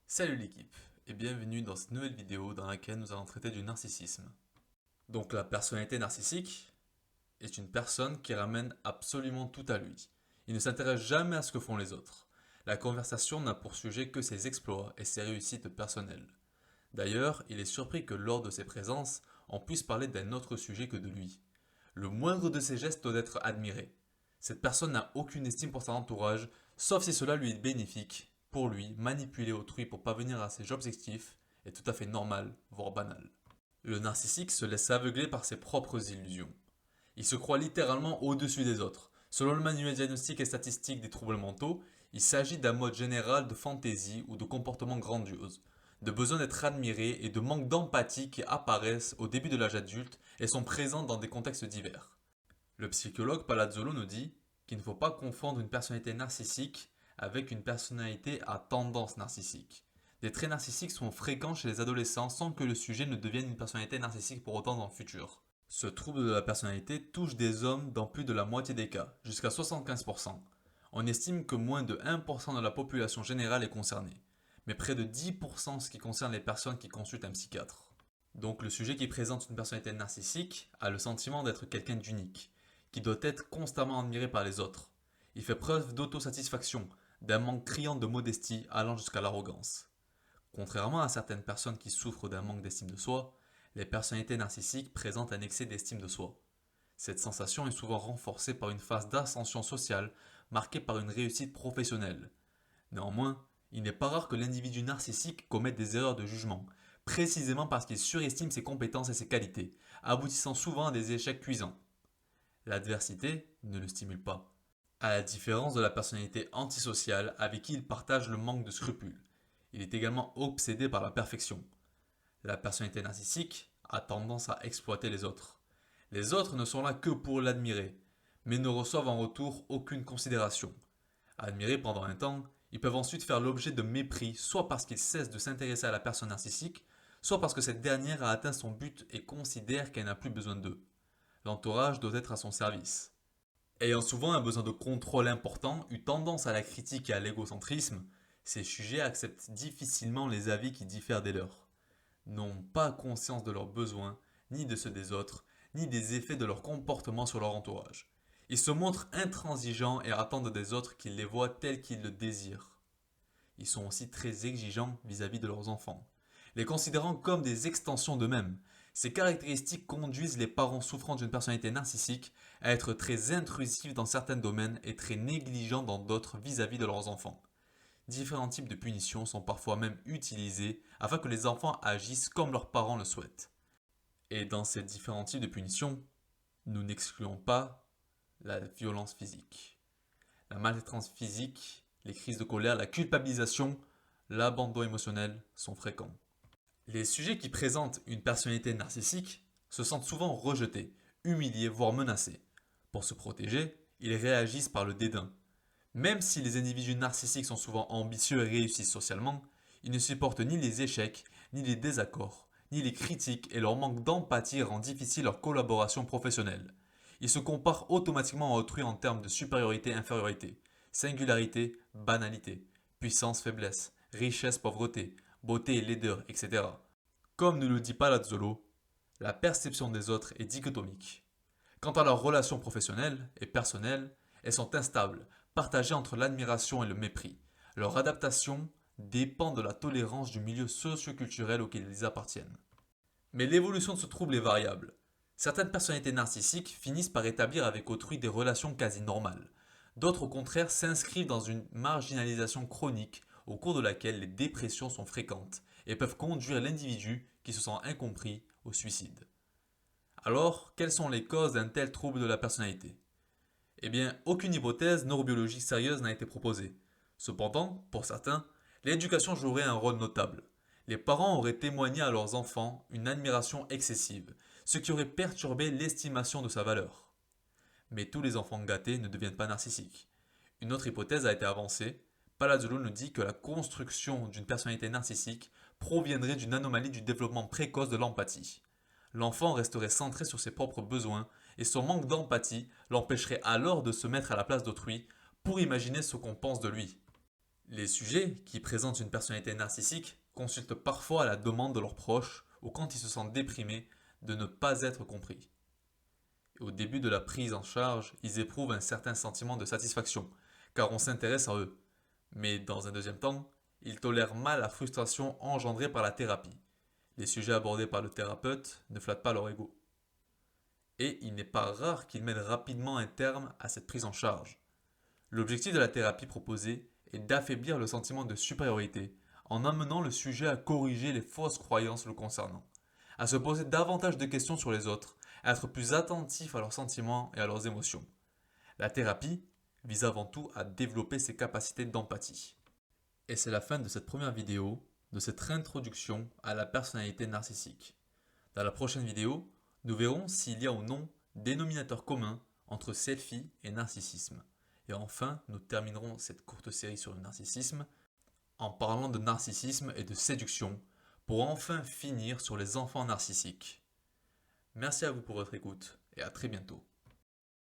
Salut l'équipe et bienvenue dans cette nouvelle vidéo dans laquelle nous allons traiter du narcissisme. Donc la personnalité narcissique est une personne qui ramène absolument tout à lui. Il ne s'intéresse jamais à ce que font les autres. La conversation n'a pour sujet que ses exploits et ses réussites personnelles. D'ailleurs, il est surpris que lors de ses présences, on puisse parler d'un autre sujet que de lui. Le moindre de ses gestes doit être admiré. Cette personne n'a aucune estime pour son entourage, sauf si cela lui est bénéfique. Pour lui, manipuler autrui pour parvenir à ses objectifs est tout à fait normal, voire banal. Le narcissique se laisse aveugler par ses propres illusions. Il se croit littéralement au-dessus des autres. Selon le manuel diagnostique et statistique des troubles mentaux, il s'agit d'un mode général de fantaisie ou de comportement grandiose, de besoin d'être admiré et de manque d'empathie qui apparaissent au début de l'âge adulte et sont présents dans des contextes divers. Le psychologue Palazzolo nous dit qu'il ne faut pas confondre une personnalité narcissique avec une personnalité à tendance narcissique. Des traits narcissiques sont fréquents chez les adolescents sans que le sujet ne devienne une personnalité narcissique pour autant dans le futur. Ce trouble de la personnalité touche des hommes dans plus de la moitié des cas, jusqu'à 75%. On estime que moins de 1% de la population générale est concernée, mais près de 10% en ce qui concerne les personnes qui consultent un psychiatre. Donc le sujet qui présente une personnalité narcissique a le sentiment d'être quelqu'un d'unique, qui doit être constamment admiré par les autres. Il fait preuve d'autosatisfaction, d'un manque criant de modestie allant jusqu'à l'arrogance. Contrairement à certaines personnes qui souffrent d'un manque d'estime de soi, les personnalités narcissiques présentent un excès d'estime de soi. Cette sensation est souvent renforcée par une phase d'ascension sociale marquée par une réussite professionnelle. Néanmoins, il n'est pas rare que l'individu narcissique commette des erreurs de jugement, précisément parce qu'il surestime ses compétences et ses qualités, aboutissant souvent à des échecs cuisants. L'adversité ne le stimule pas, à la différence de la personnalité antisociale avec qui il partage le manque de scrupules. Il est également obsédé par la perfection. La personnalité narcissique a tendance à exploiter les autres. Les autres ne sont là que pour l'admirer, mais ne reçoivent en retour aucune considération. Admirés pendant un temps, ils peuvent ensuite faire l'objet de mépris, soit parce qu'ils cessent de s'intéresser à la personne narcissique, soit parce que cette dernière a atteint son but et considère qu'elle n'a plus besoin d'eux. L'entourage doit être à son service. Ayant souvent un besoin de contrôle important, eu tendance à la critique et à l'égocentrisme, ces sujets acceptent difficilement les avis qui diffèrent des leurs, n'ont pas conscience de leurs besoins, ni de ceux des autres, ni des effets de leur comportement sur leur entourage. Ils se montrent intransigeants et attendent des autres qu'ils les voient tels qu'ils le désirent. Ils sont aussi très exigeants vis-à-vis de leurs enfants, les considérant comme des extensions d'eux-mêmes. Ces caractéristiques conduisent les parents souffrant d'une personnalité narcissique à être très intrusifs dans certains domaines et très négligents dans d'autres vis-à-vis de leurs enfants. Différents types de punitions sont parfois même utilisés afin que les enfants agissent comme leurs parents le souhaitent. Et dans ces différents types de punitions, nous n'excluons pas la violence physique. La maltraitance physique, les crises de colère, la culpabilisation, l'abandon émotionnel sont fréquents. Les sujets qui présentent une personnalité narcissique se sentent souvent rejetés, humiliés, voire menacés. Pour se protéger, ils réagissent par le dédain. Même si les individus narcissiques sont souvent ambitieux et réussissent socialement, ils ne supportent ni les échecs, ni les désaccords, ni les critiques et leur manque d'empathie rend difficile leur collaboration professionnelle. Ils se comparent automatiquement à autrui en termes de supériorité-infériorité, singularité, banalité, puissance, faiblesse, richesse, pauvreté, beauté et laideur, etc. Comme ne le dit pas Lazzolo, la perception des autres est dichotomique. Quant à leurs relations professionnelles et personnelles, elles sont instables, partagées entre l'admiration et le mépris. Leur adaptation dépend de la tolérance du milieu socio-culturel auquel ils appartiennent. Mais l'évolution de ce trouble est variable. Certaines personnalités narcissiques finissent par établir avec autrui des relations quasi normales. D'autres au contraire s'inscrivent dans une marginalisation chronique au cours de laquelle les dépressions sont fréquentes et peuvent conduire l'individu qui se sent incompris au suicide. Alors, quelles sont les causes d'un tel trouble de la personnalité? Eh bien, aucune hypothèse neurobiologique sérieuse n'a été proposée. Cependant, pour certains, l'éducation jouerait un rôle notable. Les parents auraient témoigné à leurs enfants une admiration excessive, ce qui aurait perturbé l'estimation de sa valeur. Mais tous les enfants gâtés ne deviennent pas narcissiques. Une autre hypothèse a été avancée. Palazzolo nous dit que la construction d'une personnalité narcissique proviendrait d'une anomalie du développement précoce de l'empathie. L'enfant resterait centré sur ses propres besoins et son manque d'empathie l'empêcherait alors de se mettre à la place d'autrui pour imaginer ce qu'on pense de lui. Les sujets qui présentent une personnalité narcissique consultent parfois à la demande de leurs proches ou quand ils se sentent déprimés de ne pas être compris. Au début de la prise en charge, ils éprouvent un certain sentiment de satisfaction, car on s'intéresse à eux. Mais dans un deuxième temps, ils tolèrent mal la frustration engendrée par la thérapie. Les sujets abordés par le thérapeute ne flattent pas leur ego. Et il n'est pas rare qu'ils mènent rapidement un terme à cette prise en charge. L'objectif de la thérapie proposée est d'affaiblir le sentiment de supériorité en amenant le sujet à corriger les fausses croyances le concernant, à se poser davantage de questions sur les autres, à être plus attentif à leurs sentiments et à leurs émotions. La thérapie vise avant tout à développer ses capacités d'empathie. Et c'est la fin de cette première vidéo, de cette introduction à la personnalité narcissique. Dans la prochaine vidéo, nous verrons s'il y a ou non dénominateur commun entre selfie et narcissisme. Et enfin, nous terminerons cette courte série sur le narcissisme en parlant de narcissisme et de séduction pour enfin finir sur les enfants narcissiques. Merci à vous pour votre écoute et à très bientôt.